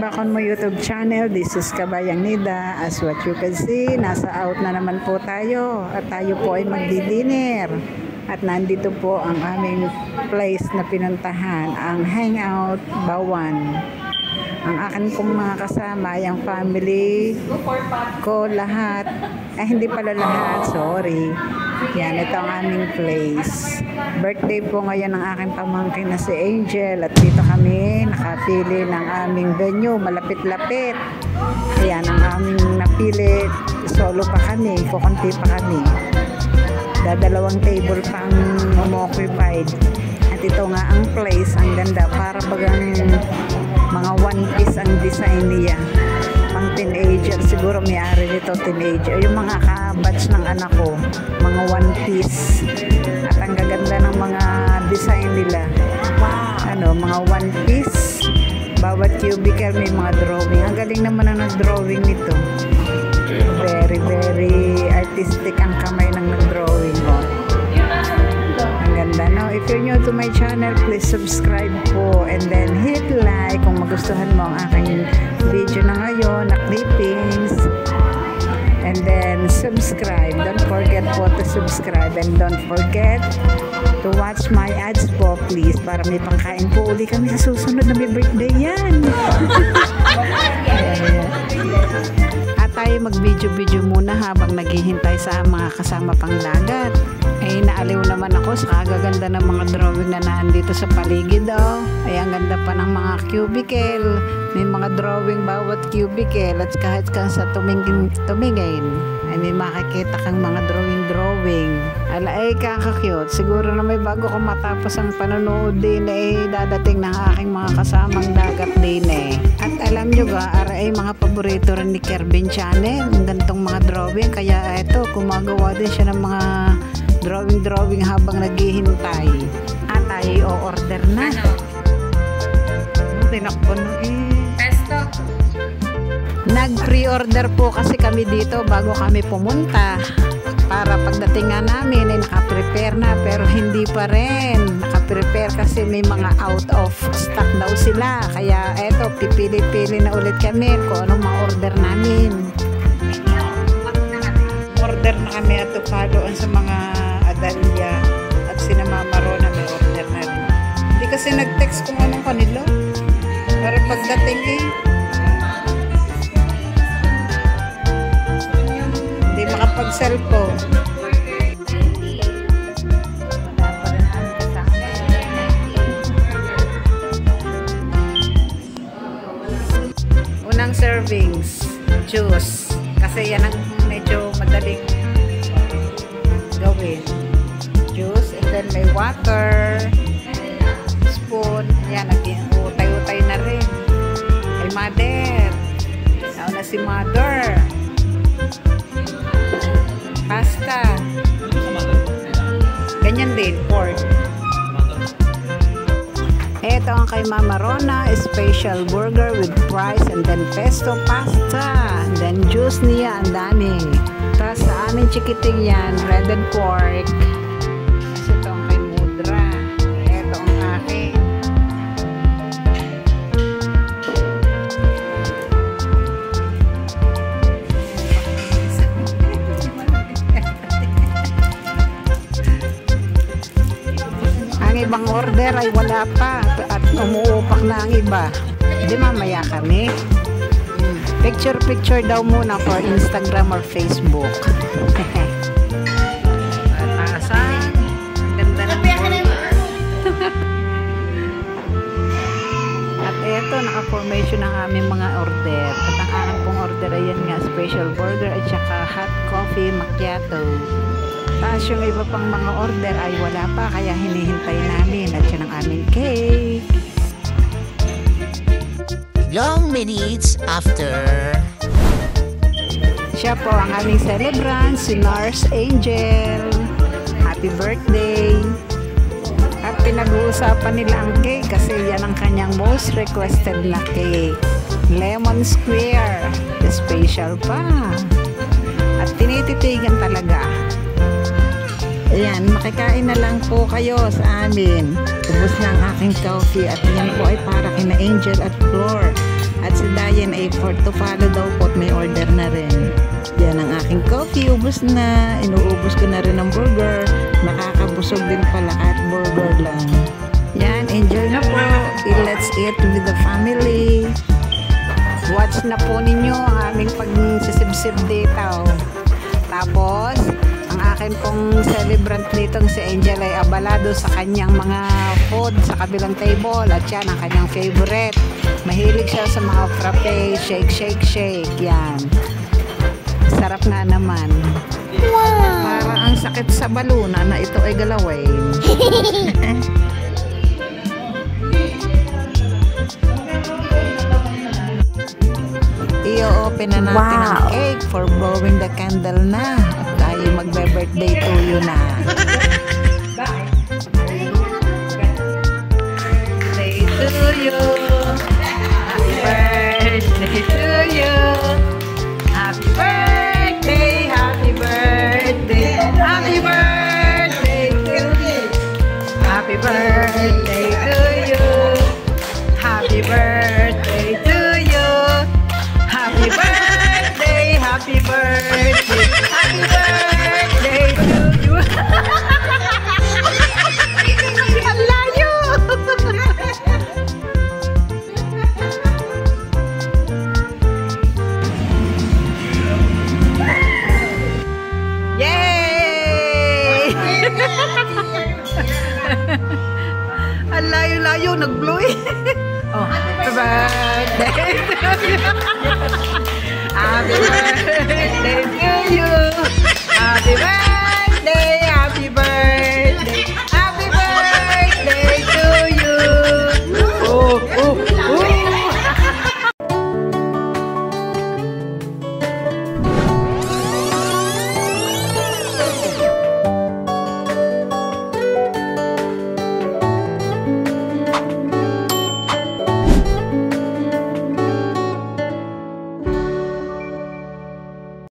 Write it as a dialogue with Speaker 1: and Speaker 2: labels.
Speaker 1: welcome back on my YouTube channel. This is Kabayang Nida. As what you can see, nasa out na naman po tayo at tayo po ay magdi-dinner. At nandito po ang aming place na pinuntahan, ang Hangout Bawan. Ang akin pong mga kasama, yung family ko, lahat. Hindi pala lahat, sorry. Yan, ito ang aming place. Birthday po ngayon ng aking pamangkin na si Angel. At dito kami nakapili ng aming venue, malapit-lapit. Ayan, ang aming napili. Solo pa kami, kukunti pa kami. Dadalawang table pang occupied. At ito nga ang place, ang ganda. Para bagang mga one piece ang design niya. Pang teenager, siguro may-ari nito teenager. Yung mga kabatch ng anak ko, mga one piece. At ang gaganda ng mga design nila. Ano, mga one piece. Bawat cubicle may mga drawing. Ang galing naman ang nag-drawing nito. Very, very artistic ang kamay ng nag-drawing ko. Ang ganda, no? If you're new to my channel, please subscribe po and then hit like kung magustuhan mo ang aking video na ngayon na clippings. And then subscribe. Don't forget po to subscribe and don't forget to watch my ads po, please, para may pangkain po uli kami sa susunod na may birthday yan. At tayo mag-video-video muna habang naghihintay sa mga kasama pang dagat. Naaliw naman ako sa kagaganda ng mga drawing na nandito sa paligid. Ay, ang ganda pa ng mga cubicle. May mga drawing bawat cubicle at kahit sa tumingin ay may makikita kang mga drawing. Ay, kaka-cute. Siguro na may bago ko matapos ang panonood din dadating ng aking mga kasamang dagat din At alam nyo ba, ay mga paborito rin ni Kervin Channel, ang gantong mga drawing. Kaya ito, gumagawa din siya ng mga drawing habang naghihintay. At tayo o-order na. Tinakbo na
Speaker 2: Pesto.
Speaker 1: Nag-pre-order po kasi kami dito bago kami pumunta. Para pagdating nga namin ay nakaprepare na, pero hindi pa rin nakaprepare kasi may mga out of stock daw sila. Kaya eto, pipili-pili na ulit kami kung anong ma-order namin. Order na kami at tupaloan sa mga Adalia at sina Mama Rona may order na rin. Hindi kasi nag-text kung anong kanila. Para pagdating hindi makapag-cellphone. Unang servings, juice. Kasi yan ang medyo madaling gawin. Juice, and then may water, spoon. Yan, utay-utay na rin. Ay, mother. Nauna si mother. Pasta. Ganyan din, pork. Ito ang kay Mama Rona, special burger with fries and then pesto pasta. And then juice niya, ang dami. Tapos sa aming chikiting yan, breaded pork. Tapos ito ang kay Mudra. Ito ang akin. Ang ibang order ay wala pa at umuupak na ang iba. Hindi, mamaya kami. Picture daw muna for Instagram or Facebook. Patasan. Ganda ng burger. At eto, naka-formation ang aming mga order. At ang aking pong order ay yan nga, special burger at saka hot coffee macchiato. Tapos yung iba pang mga order ay wala pa, kaya hinihintay namin. At yan ang aming cake.
Speaker 3: Long minutes after.
Speaker 1: Siya po ang aming celebrant, si Nurse Angel. Happy birthday! At pinag-uusapan nila ang cake kasi yan ang kanyang most requested na cake. Lemon square. Special pa. At tinititigan talaga. Ayan, makikain na lang po kayo sa amin. Ubus na ang aking coffee at yan po ay para kina Angel at Flor. At si Dayan ay for to follow daw po at may order na rin. Yan ang aking coffee, ubos na. Inuubos ko na rin ang burger. Nakakabusog din pala at burger lang. Yan, enjoy na po. Let's eat with the family. Watch na po ninyo ang aming pagsisibsib dito. Tapos, ang akin pong celebrant dito si Angel ay abalado sa kanyang mga food sa kabilang table at yan ang kanyang favorite. Mahilig siya sa mga frappe, shake. Yan. Sarap nga naman. Wow! Para ang sakit sa baluna na ito ay galawin. I-open na natin ang cake for blowing the candle na. At tayo magbe-birthday to you na. Birthday to you. Happy birthday to you. Happy birthday, happy birthday. Happy birthday to you. Happy birthday to you. Happy birthday to you. Happy birthday, happy birthday, happy birthday to you. Ang layo. Yay! Ang layo-layo, nag-blow eh. Oh, happy birthday to you. Happy birthday to you. Happy birthday.